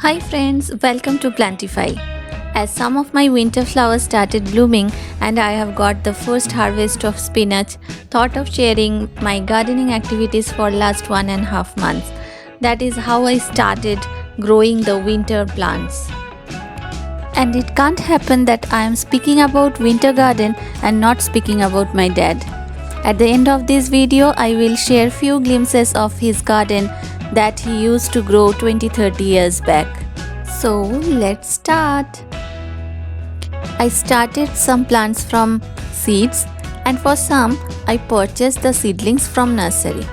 Hi friends, welcome to Plantify. As some of my winter flowers started blooming and I have got the first harvest of spinach, thought of sharing my gardening activities for last 1.5 months. That is how I started growing the winter plants. And it can't happen that I am speaking about winter garden and not speaking about my dad. At the end of this video, I will share few glimpses of his garden that he used to grow 20-30 years back. So let's start. I started some plants from seeds and for some I purchased the seedlings from nursery.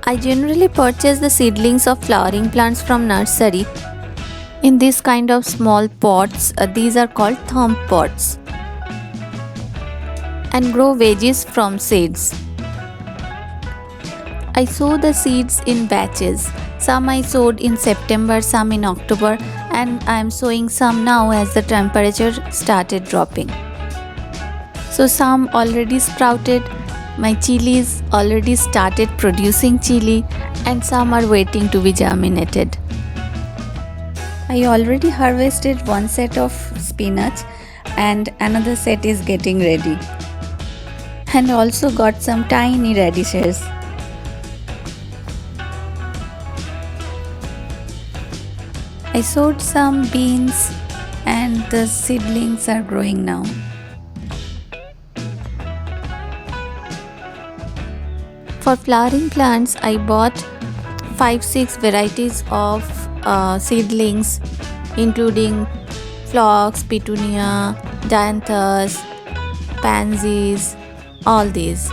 I generally purchase the seedlings of flowering plants from nursery in this kind of small pots. These are called thumb pots, and grow veggies from seeds. I sow the seeds in batches. Some I sowed in September, some in October, and I am sowing some now as the temperature started dropping. So some already sprouted. My chilies already started producing chili, and some are waiting to be germinated. I already harvested one set of spinach and another set is getting ready. And also got some tiny radishes. I sowed some beans and the seedlings are growing now. For flowering plants, I bought 5-6 varieties of seedlings, including phlox, petunia, dianthus, pansies, all these.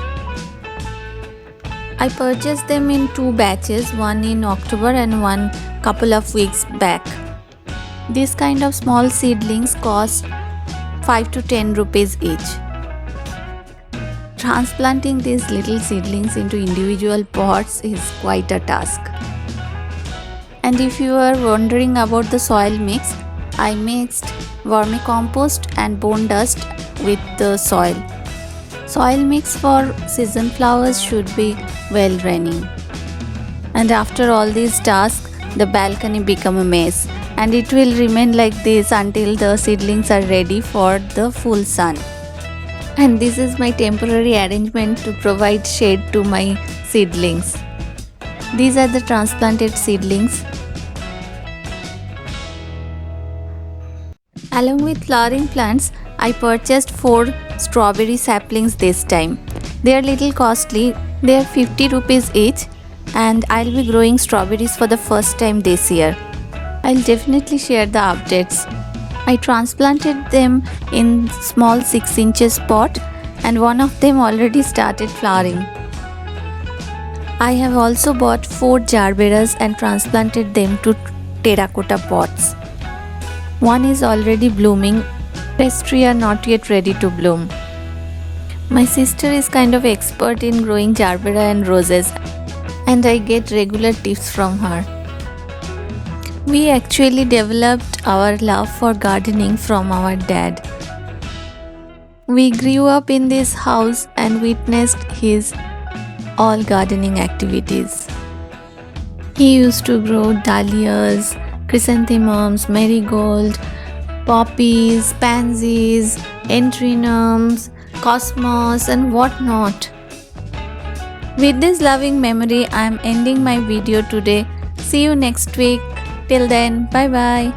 I purchased them in 2 batches, one in October and one couple of weeks back. This kind of small seedlings cost 5 to 10 rupees each. Transplanting these little seedlings into individual pots is quite a task. And if you are wondering about the soil mix, I mixed vermicompost and bone dust with the soil. Soil mix for season flowers should be well draining. And after all these tasks, the balcony become a mess, and it will remain like this until the seedlings are ready for the full sun. And this is my temporary arrangement to provide shade to my seedlings. These are the transplanted seedlings. Along with flowering plants, I purchased 4 strawberry saplings this time. They are little costly. They are 50 rupees each, and I'll be growing strawberries for the first time this year. I'll definitely share the updates. I transplanted them in small 6 inches pot, and one of them already started flowering. I have also bought 4 jarberas and transplanted them to terracotta pots. One is already blooming, rest 3 are not yet ready to bloom. My sister is kind of expert in growing jarbera and roses, and I get regular tips from her. We actually developed our love for gardening from our dad. We grew up in this house and witnessed his all gardening activities. He used to grow dahlias, chrysanthemums, marigold, poppies, pansies, entrinums, cosmos, and whatnot. With this loving memory, I am ending my video today. See you next week. Till then, bye bye.